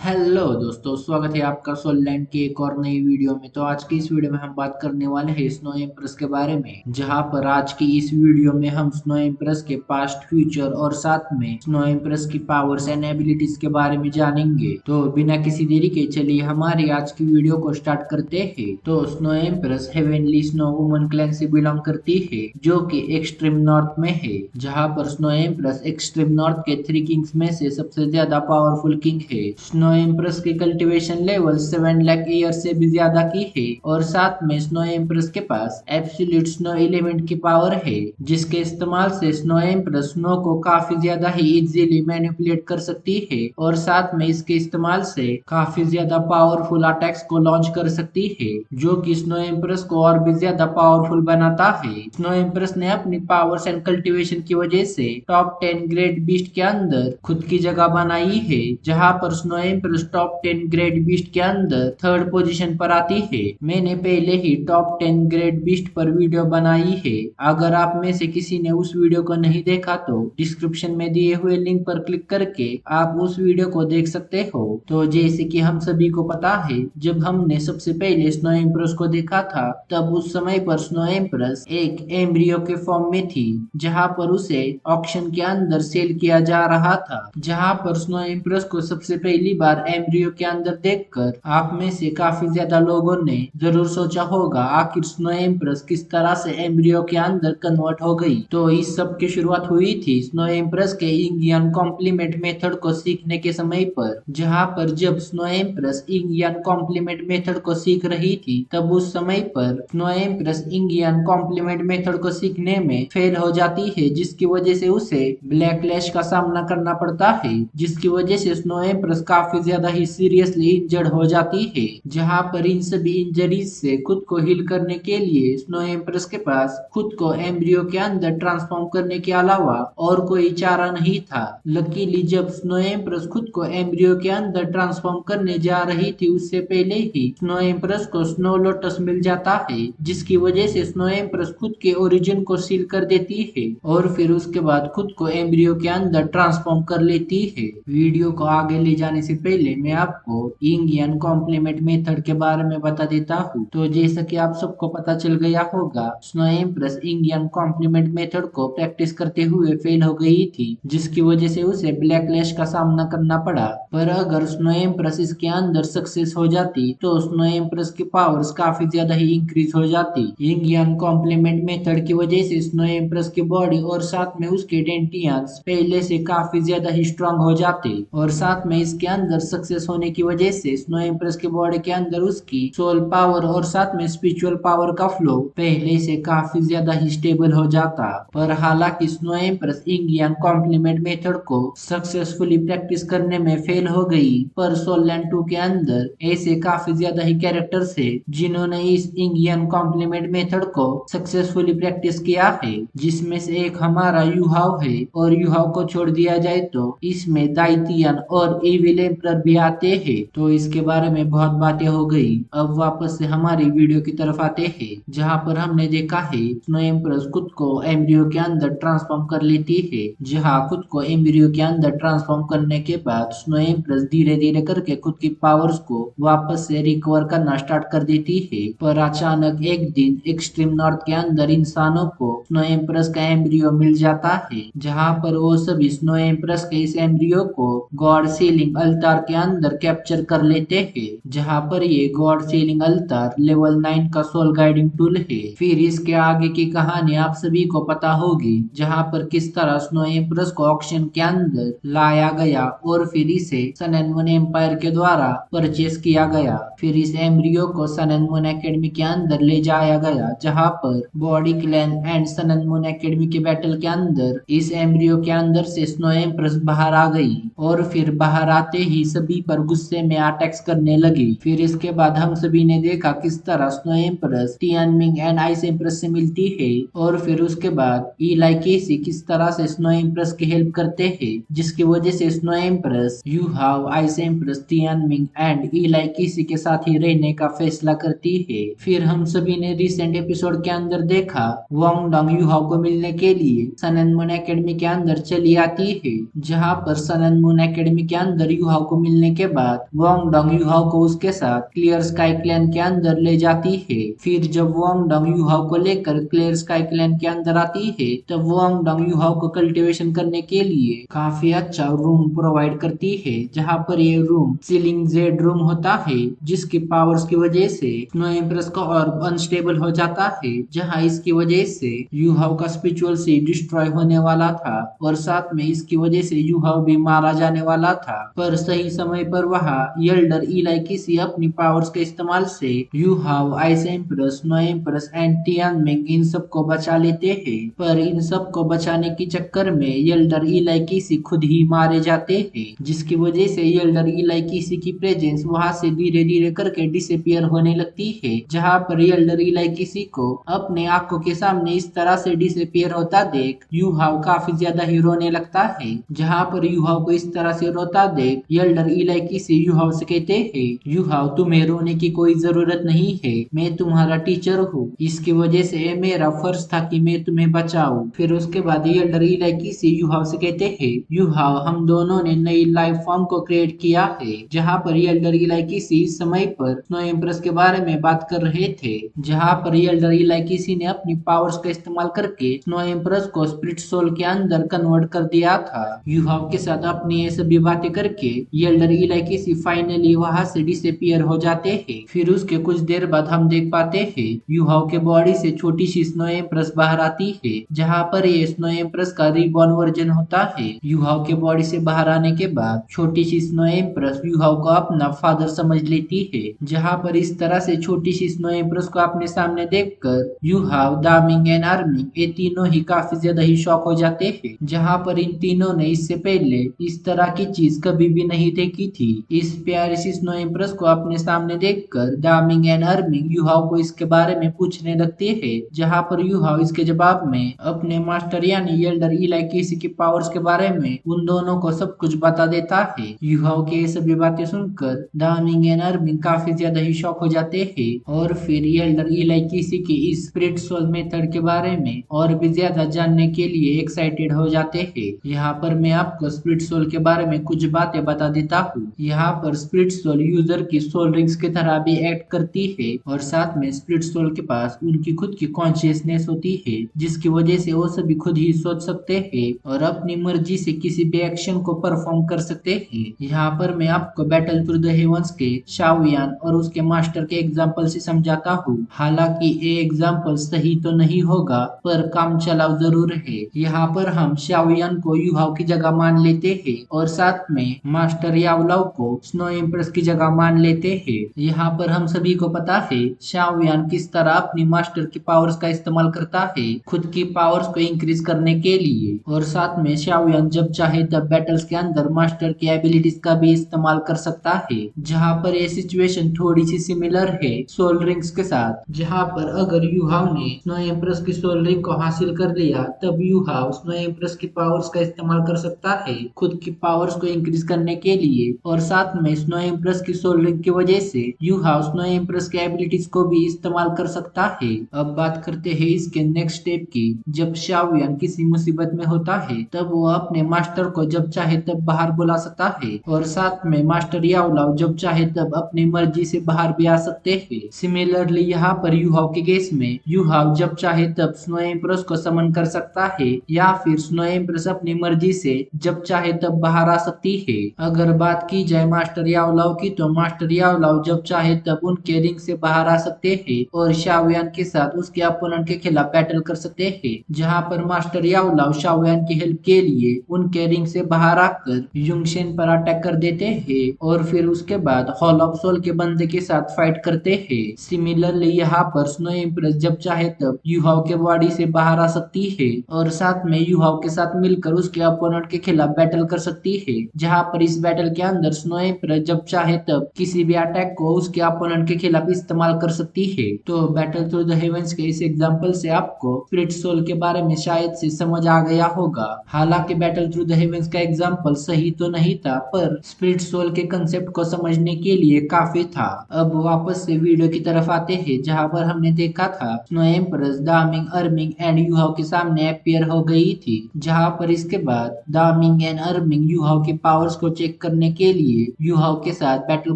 Hello दोस्तों, स्वागत है आपका सोललैंड की एक और नई वीडियो में। तो आज की इस वीडियो में हम बात करने वाले हैं स्नो एम्प्रेस के बारे में, जहां पर आज की इस वीडियो में हम स्नो एम्प्रेस के पास्ट, फ्यूचर और साथ में स्नो एम्प्रेस की पावर्स एंड एबिलिटीज के बारे में जानेंगे। तो बिना किसी देरी के चलिए हमारी आज की वीडियो को स्टार्ट करते हैं। तो snow empress heavenly snow woman clan से बिलोंग करती है, जो कि एक्सट्रीम नॉर्थ में है। जहां पर स्नो एम्प्रेस एक्सट्रीम नॉर्थ के 3 किंग्स में से सबसे ज्यादा पावरफुल किंग है। स्नो एम्प्रेस की कल्टीवेशन लेवल 7 लाख ईयर से भी ज्यादा की है, और साथ में स्नो एम्प्रेस के पास एब्सोल्यूट स्नो एलिमेंट की पावर है, जिसके इस्तेमाल से स्नो एम्प्रेस स्नो को काफी ज्यादा ही इजीली मैनिपुलेट कर सकती है, और साथ में इसके इस्तेमाल से काफी ज्यादा पावरफुल अटैक्स को लॉन्च कर सकती है, जो कि स्नो एम्प्रेस को और भी ज्यादा पावरफुल बनाता है। स्नो एम्प्रेस ने अपनी पावर्स एंड कल्टीवेशन की वजह से टॉप 10 ग्रेट बीस्ट के अंदर खुद की जगह बनाई है, जहां पर snow empress top 10 great beast के अंदर थर्ड पोजीशन पर आती है। मैंने पहले ही टॉप 10 ग्रेट बीस्ट पर वीडियो बनाई है। अगर आप में से किसी ने उस वीडियो को नहीं देखा तो डिस्क्रिप्शन में दिए हुए लिंक पर क्लिक करके आप उस वीडियो को देख सकते हो। तो जैसे कि हम सभी को पता है, जब हमने सबसे पहले स्नो एम्प्रेस को देखा था, तब उस समय पर स्नो एम्प्रेस एक एम्ब्रियो के फॉर्म में थी, जहां पर उसे ऑक्शन के अंदर सेल किया जा रहा था। जहां पर स्नो एम्प्रेस को सबसे पहली बार एम्ब्रियो के अंदर देखकर आप में से काफी ज्यादा लोगों ने जरूर सोचा होगा, आखिर स्नो एम्प्रेस किस तरह से एम्ब्रियो के अंदर कन्वर्ट हो गई। तो इस सब की शुरुआत हुई थी स्नो एम्प्रेस के इंगियन कॉम्प्लीमेंट मेथड को सीखने के समय पर, जहां पर जब स्नो एम्प्रेस इंगियन कॉम्प्लीमेंट मेथड को सीख रही थी, तब उस समय पर स्नो एम्प्रेस इंगियन कॉम्प्लीमेंट मेथड को सीखने में फेल हो जाती है, जिसकी वजह से उसे ब्लैकलैश का सामना करना पड़ता है, जिसकी वजह से स्नो एम्प्रेस काफी ज्यादा ही सीरियसली इंजर्ड हो जाती है। जहां पर इन सभी इंजरीज से खुद को हील करने के लिए स्नो एम्प्रेस के पास खुद को एम्ब्रियो के अंदर ट्रांसफॉर्म करने के अलावा और कोई चारा नहीं था। लकीली जब स्नो एम्प्रेस खुद को एम्ब्रियो के अंदर ट्रांसफॉर्म करने जा रही थी, उससे पहले ही स्नो एम्प्रेस को स्नो लोटस मिल जाता है, जिसकी वजह से स्नो एम्प्रेस खुद के ओरिजिन को सील कर देती है, और फिर उसके बाद खुद को एम्ब्रियो के अंदर ट्रांसफॉर्म कर लेती है। वीडियो को आगे ले जाने से पहले मैं आपको इंगियन कॉम्प्लीमेंट मेथड के बारे में बता देता हूँ। तो जैसा कि आप सबको पता चल गया होगा, स्नो एम्प्रेस इंगियन कॉम्प्लीमेंट मेथड को प्रैक्टिस करते हुए फेल हो गई थी, जिसकी वजह से उसे ब्लैकलिस्ट का सामना करना पड़ा। पर अगर स्नो एम्प्रेस इसके अंदर सक्सेस हो जाती, तो स्नो एम्प्रेस की पावर्स काफी ज्यादा ही इंक्रीज हो जाती। इंगियन कॉम्प्लीमेंट मेथड की वजह से स्नो एम्प्रेस की बॉडी और साथ में उसके डेंटियंस पहले से काफी ज्यादा ही स्ट्रांग हो जाते, और साथ में इसके अंदर सक्सेस होने की वजह से स्नो एम्प्रेस के बॉडी के अंदर उसकी सोल पावर और साथ में स्पिरिचुअल पावर का फ्लो पहले से काफी ज्यादा ही स्टेबल हो जाता। पर हालांकि स्नो एम्प्रेस इंगियन कॉम्प्लीमेंट मेथड को सक्सेसफुली प्रैक्टिस करने में फेल हो गई, पर सोललैंड 2 के अंदर ऐसे काफी ज्यादा ही कैरेक्टर्स है जिन्होंने इस इंगियन कॉम्प्लीमेंट मेथड को सक्सेसफुली प्रैक्टिस किया है, जिसमें से एक हमारा युहाव है। और युहाव को छोड़ दिया जाए तो इसमें दाइतियन और इविल एम्परर भी आते हैं। तो इसके बारे में बहुत बातें हो गई, अब वापस से हमारी वीडियो की तरफ आते हैं, जहां पर हमने देखा है स्नो एम्प्रेस खुद को एम्ब्रियो के अंदर ट्रांसफॉर्म कर लेती है। जहां खुद को एम्ब्रियो के अंदर ट्रांसफॉर्म करने के बाद स्नो एम्प्रेस धीरे धीरे करके खुद की पावर्स को वापस से रिकवर करना स्टार्ट कर देती है। पर अचानक एक दिन एक्सट्रीम नॉर्थ के अंदर इंसानों को स्नो एम्प्रेस का एम्ब्रियो मिल जाता है, जहां पर वो सभी स्नो एम्प्रेस के इस एम्ब्रियो को गॉड सीलिंग अल्तार के अंदर कैप्चर कर लेते हैं, जहां पर ये गॉड सीलिंग अल्तार लेवल 9 का सोल गाइडिंग टूल है। फिर इसके आगे की कहानी आप सभी को पता होगी, जहां पर किस तरह स्नो एम्प्रेस को ऑक्शन के अंदर लाया गया और फिर इसे सन एंड मून एम्पायर के द्वारा परचेस किया गया। फिर इस एम्ब्रियो को सन एंड मून एकेडमी के अंदर ले जाया गया, जहां पर बॉडी क्लैन and sun and moon academy के बैटल के अंदर इस एम्ब्रियो के अंदर से स्नो एम्प्रेस बाहर आ गई, और फिर बाहर आते ही सभी पर गुस्से में अटैक्स करने लगी। फिर इसके बाद हम सभी ने देखा किस तरह snow empress Tianming and ice empress से मिलती है, और फिर उसके बाद इलाई केसी किस तरह से स्नो एम्प्रेस की हेल्प करते हैं, जिसकी वजह से snow empress Yuhao ice empress Tianming and इलाई केसी के साथ ही रहने का फैसला करती है। फिर हम सभी ने रिसेंट एपिसोड के अंदर देखा वांग डंग यू हाव को मिलने के लिए सन एंड मून एकेडमी के अंदर चली आती है, जहां पर सन एंड मून एकेडमी के अंदर युहाव को को मिलने के बाद वांग डंग यूहाओ को उसके साथ क्लियर स्काई क्लैन के अंदर ले जाती है। फिर जब वांग डंग यूहाओ को लेकर क्लियर स्काई क्लैन के अंदर आती है तब वांग डंग यूहाओ को कल्टीवेशन करने के लिए काफी अच्छा रूम प्रोवाइड करती है, जहाँ पर ये रूम सीलिंग जेड रूम होता है, जिसकी पावर्स की वजह से स्नो एम्प्रेस का ऑर्ब अनस्टेबल हो जाता है, जहाँ इसकी वजह से यूहाओ का स्पिरिचुअल से डिस्ट्रॉय होने वाला था और साथ में इसकी वजह से यूहाओ भी मारा जाने वाला था। पर सही समय पर वहाँ यल्डर इलाई किसी अपनी पावर्स के इस्तेमाल से Yuhao, ice empress, snow empress and Tianmeng इन सबको बचा लेते हैं। पर इन सबको बचाने के चक्कर में यल्डर इलाई किसी खुद ही मारे जाते हैं, जिसकी वजह से यल्डर इलाई किसी की प्रेजेंस वहां से धीरे धीरे करके डिसअपियर होने लगती है, जहां पर यल्डर इलाई किसी को अपने आंखों के सामने इस तरह से डिसअपियर होता देख यूहाओ काफी ज्यादा ही रोने लगता है। जहां पर यूहाओ को इस तरह से रोता देख यल्डर इलाई किसी यूहाओ से कहते हैं, यूहाओ तुम्हें रोने की कोई जरूरत नहीं है, मैं तुम्हारा टीचर हूँ, इसकी वजह से मेरा फर्ज था कि मैं तुम्हें बचाऊं। फिर उसके बाद यल्डर इलाई किसी यूहाओ से कहते हैं, यूहाओ हम दोनों ने नई लाइफ फॉर्म को क्रिएट किया है। जहाँ पर यल्डर इलाई किसी इस समय पर स्नो एम्प्रेस के बारे में बात कर रहे थे, जहाँ पर यल्डर इलाई किसी ने अपनी पावर्स का इस्तेमाल करके स्नो एम्प्रेस को स्प्लिट सोल के अंदर कन्वर्ट कर दिया था। यूहाओ के साथ अपनी ये सभी बातें करके यल्डर इलाई किसी फाइनली वहां से डिसअपियर हो जाते हैं। फिर उसके कुछ देर बाद हम देख पाते हैं यूहाओ के बॉडी से छोटी सी स्नो एम्प्रेस बाहर आती है, जहाँ पर ये स्नो एम्प्रेस का रिबॉर्न वर्जन होता है। यूहाओ के बॉडी से बाहर आने के बाद छोटी सी स्नो एम्प्रेस यूहाओ को अपना फादर समझ लेती है, जहाँ पर इस तरह से छोटी सी स्नो एम्प्रेस को अपने सामने देखकर यूहाओ, दामिंग एंड अर्मिंग ये तीनों ही काफी ज्यादा ही शॉक हो जाते हैं, जहाँ पर इन तीनों ने इससे पहले इस तरह की चीज कभी भी नहीं देखी थी। इस प्यारी सी स्नो एम्प्रेस को अपने सामने देखकर दामिंग एंड अर्मिंग यूहाओ को इसके बारे में पूछने लगते हैं, जहाँ पर यूहाओ इसके जवाब में अपने मास्टर यानी यल्डर इलाई किसी की पावर्स के बारे में उन दोनों को सब कुछ बता देता है। यूहाओ के ये सभी बातें सुनकर दामिंग एंड अर्मिंग काफी ज्यादा ही शॉक हो जाते हैं और फिर यल्डर इलाई किसी की इस स्पिरिट सोल मेथड के बारे में और भी ज्यादा जानने के लिए एक्साइटेड हो जाते हैं। यहाँ पर मैं आपको स्पिरिट सोल के बारे में कुछ बातें बता देता हूँ। यहाँ पर स्पिरिट सोल यूजर की सोल रिंग्स की तरह भी एक्ट करती है और साथ में स्पिरिट सोल के पास उनकी खुद की कॉन्शियसनेस होती है, जिसकी वजह से वो सभी खुद ही सोच सकते हैं और अपनी मर्जी से किसी भी एक्शन को परफॉर्म कर सकते हैं। यहाँ पर मैं आपको बैटल थ्रू द हेवंस के शाओयान और उसके मास्टर के एग्जाम्पल से समझाता हूँ। हालांकि ये एग्जाम्पल सही तो नहीं होगा पर काम चलाव जरूर है। यहाँ पर हम शाओयान को यूहाओ की जगह मान लेते हैं और साथ में मास्टर यावलाओ को स्नो एम्प्रेस की जगह मान लेते हैं। यहाँ पर हम सभी को पता है शाओयान किस तरह अपनी मास्टर की पावर्स का इस्तेमाल करता है खुद की पावर्स को इंक्रीज करने के लिए, और साथ में शाओयान जब चाहे तब बैटल्स के अंदर मास्टर की एबिलिटीज का भी इस्तेमाल कर सकता है। जहाँ पर ये सिचुएशन थोड़ी सी सिमिलर है सोल रिंग्स के साथ, जहाँ पर अगर यूहाओ ने स्नो एम्प्रेस की सोल रिंग को हासिल कर लिया तब यूहाओ स्नो एम्प्रेस की पावर्स का इस्तेमाल कर सकता है खुद की पावर्स को इंक्रीज करने के लिए, और साथ में स्नो एम्प्रेस की सोल रिंग की वजह से यूहाओ स्नो एम्प्रेस की एबिलिटीज को भी इस्तेमाल कर सकता है। अब बात करते हैं इसके नेक्स्ट स्टेप की। जब शाओयान किसी मुसीबत में होता है तब वो अपने मास्टर को जब चाहे तब बाहर बुला सकता है और साथ में मास्टर यावलाओ जब चाहे तब अपनी मर्जी से बाहर भी आ सकते हैं। सिमिलरली यहाँ पर यूहाओ के केस में यूहाओ जब चाहे तब स्नो एम्प्रेस को समन कर सकता है या फिर स्नो एम्प्रेस अपनी मर्जी से जब चाहे तब बाहर आ सकती है। अगर बात की जाए मास्टर यावलाओ की तो मास्टर यावलाओ जब चाहे तब उनके रिंग से बाहर आ सकते हैं और शाओयान के साथ उसके अपोनेंट के खिलाफ बैटल कर सकते हैं, जहां पर मास्टर यावलाओ शाओयान की हेल्प के लिए उनके रिंग से बाहर आकर युंगशेन पर अटैक कर देते हैं और फिर उसके बाद हॉल ऑफ सोल के बंदे के साथ फाइट करते हैं। सिमिलरली यहाँ पर स्नो एम्प्रेस जब चाहे तब यूहाओ के बॉडी से बाहर आ सकती है और साथ में यूहाओ के साथ मिलकर उसके अपोनेंट के खिलाफ बैटल कर सकती है, जहाँ पर इस बैटल के अंदर स्नो एम्प्रेस जब चाहे तब किसी भी अटैक को उसके अपोनेंट के खिलाफ इस्तेमाल कर सकती है। तो बैटल थ्रू द हेवंस के इस एग्जांपल से आपको स्पिरिट सोल के बारे में शायद से समझ आ गया होगा। हालांकि बैटल थ्रू द हेवंस का एग्जांपल सही तो नहीं था पर स्पिरिट सोल के कंसेप्ट को समझने के लिए काफी था। अब वापस से वीडियो की तरफ आते हैं, जहाँ पर हमने देखा था स्नो एम्प्रेस दामिंग, अर्मिंग एंड यूहाओ के सामने अपीयर हो गई थी, जहाँ पर इसके बाद दामिंग एंड अर्मिंग यूहाओ के पावर्स को चेक करने के लिए युहाव के साथ बैटल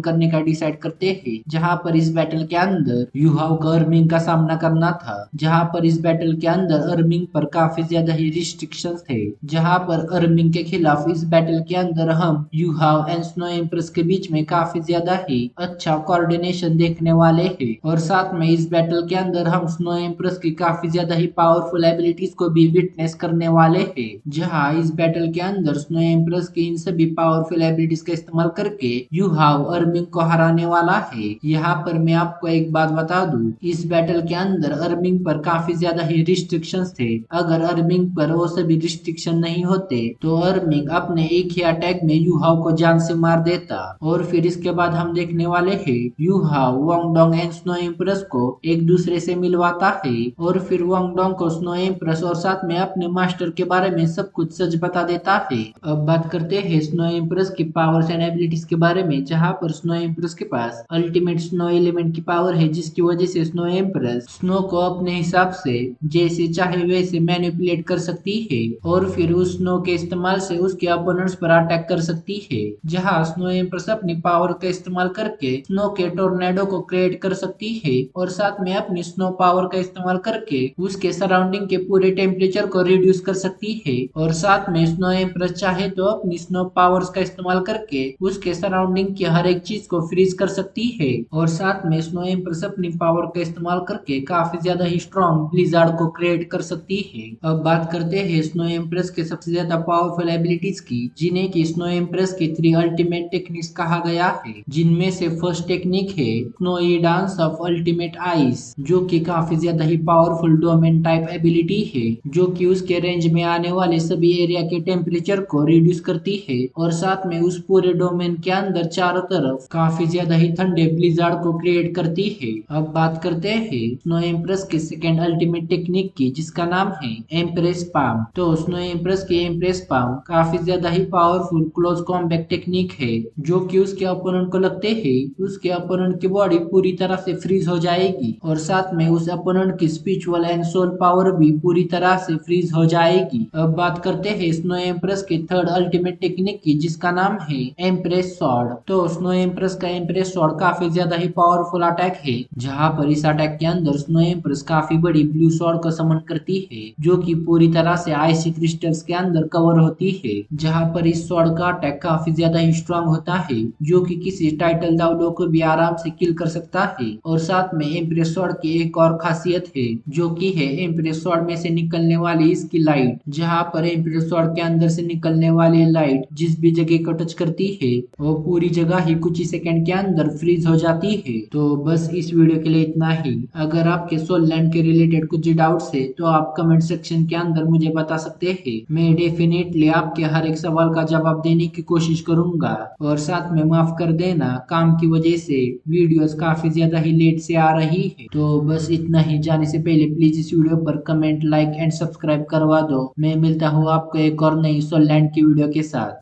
करने का डिसाइड करते हैं, जहां पर इस बैटल के अंदर युहाव को अर्मिंग का सामना करना था। जहां पर इस बैटल के अंदर अर्मिंग पर काफी ज्यादा ही रिस्ट्रिक्शंस थे, जहां पर अर्मिंग के खिलाफ इस बैटल के अंदर हम युहाव एंड स्नो एम्प्रेस के बीच में काफी ज्यादा ही अच्छा कोऑर्डिनेशन देखने वाले हैं। और साथ में इस बैटल के अंदर हम स्नो एम्प्रेस की काफी ज्यादा ही पावरफुल एबिलिटीज को भी विटनेस करने वाले हैं, जहां इस बैटल के अंदर स्नो एम्प्रेस की इन सभी पावरफुल एबिलिटीज का इस्तेमाल करके युहाव अर्मिंग को हराने वाला है। यहाँ पर मैं आपको एक बात बता दूं, इस बैटल के अंदर अर्मिंग पर काफी ज्यादा ही रिस्ट्रिक्शंस थे। अगर अर्मिंग पर वो सभी रिस्ट्रिक्शन नहीं होते तो अर्मिंग अपने एक ही अटैक में युहाव को जान से मार देता। और फिर इसके बाद हम देखने वाले हैं युहाव वांगडोंग एंड स्नो एम्प्रेस को एक दूसरे से मिलवाता है, और फिर वांगडोंग को स्नो एम्प्रेस और साथ में अपने मास्टर के बारे में सब कुछ सच बता देता है। अब बात करते हैं स्नो एम्प्रेस की पावर्स एंड एबिलिटीज के बारे में, जहां पर स्नो एम्प्रेस के पास अल्टीमेट स्नो एलिमेंट की पावर है, जिसकी वजह से स्नो एम्प्रेस स्नो को अपने हिसाब से जैसे चाहे वैसे मैनिपुलेट कर सकती है, और फिर उस स्नो के इस्तेमाल से उसके अपोनेंट्स पर अटैक कर सकती है। जहां स्नो एम्प्रेस अपनी पावर का इस्तेमाल करके स्नो के टोर्नेडो को क्रिएट कर सकती है, और साथ में अपनी स्नो पावर का इस्तेमाल करके उसके सराउंडिंग के पूरे टेम्परेचर को रिड्यूस कर सकती है। और साथ में स्नो एम्प्रेस चाहे तो अपनी स्नो पावर्स का इस्तेमाल करके उसके सराउंडिंग की हर एक चीज को फ्रीज कर सकती है। और साथ में स्नो एम्प्रेस अपनी पावर का इस्तेमाल करके काफी ज्यादा ही स्ट्रॉन्ग ब्लिजार्ड को क्रिएट कर सकती है। अब बात करते हैं स्नो एम्प्रेस के सबसे ज्यादा पावरफुल एबिलिटीज की, जिन्हें की स्नो एम्प्रेस की 3 अल्टीमेट टेक्निक्स कहा गया है, जिनमें से फर्स्ट टेक्निक है snowy dance of ultimate ice, जो कि काफी ज्यादा ही पावरफुल डोमेन टाइप एबिलिटी है, जो कि उसके रेंज में आने वाले सभी एरिया के टेम्परेचर को रिड्यूस करती है, और साथ में उस पूरे डोमेन के अंदर चारों तरफ काफी ज्यादा ही ठंडे ब्लिजार्ड को क्रिएट करती है। अब बात करते हैं स्नो एम्प्रेस के सेकेंड अल्टीमेट टेक्निक की, जिसका नाम है एम्प्रेस पाम। तो स्नो एम्प्रेस की एम्प्रेस पाम काफी ज्यादा ही पावरफुल क्लोज कॉम्बैट टेक्निक है, जो कि उसके अपोनेंट को लगते ही उसके अपोनेंट की बॉडी पूरी तरह से फ्रीज हो जाएगी, और साथ में उस अपोनेंट की स्पिरिचुअल एंड सोल पावर भी पूरी तरह से फ्रीज हो जाएगी। अब बात करते हैं स्नो एम्प्रेस की थर्ड अल्टीमेट टेक्निक की, जिसका नाम है एम्प्रेस स्वॉर्ड। तो स्नो एम्प्रेस का एम्प्रेस स्वॉर्ड काफी ज्यादा ही पावरफुल अटैक है, जहां पर इस अटैक के अंदर स्नो एम्प्रेस काफी बड़ी ब्लू स्वॉर्ड को समन करती है, जो कि पूरी तरह से आइसी क्रिस्टल्स के अंदर कवर होती है। जहां पर इस स्वॉर्ड का अटैक काफी ज्यादा ही स्ट्रॉन्ग होता है, जो कि किसी टाइटल दावलो को भी आराम से किल कर सकता है। और साथ में एम्प्रेस स्वॉर्ड की एक और खासियत है, जो कि है एम्प्रेस स्वॉर्ड में से निकलने वाली इसकी लाइट, जहां पर एम्प्रेस स्वॉर्ड के अंदर से निकलने वाली लाइट जिस भी जगह को टच करती है वो पूरी जगह ही कुछ ही सेकंड के अंदर फ्रीज हो जाती है। तो बस इस वीडियो के लिए इतना ही। अगर आपके सोल लैंड के रिलेटेड कुछ डाउट्स है तो आप कमेंट सेक्शन के अंदर मुझे बता सकते हैं। मैं डेफिनेटली आपके हर एक सवाल का जवाब देने की कोशिश करूंगा। और साथ में माफ कर देना, काम की वजह से वीडियोस काफी ज्यादा ही लेट से आ रही है। तो बस इतना ही। जाने से पहले प्लीज इस वीडियो पर कमेंट, लाइक एंड सब्सक्राइब करवा दो। मैं मिलता हूँ आपको एक और नई सोल लैंड की वीडियो के साथ।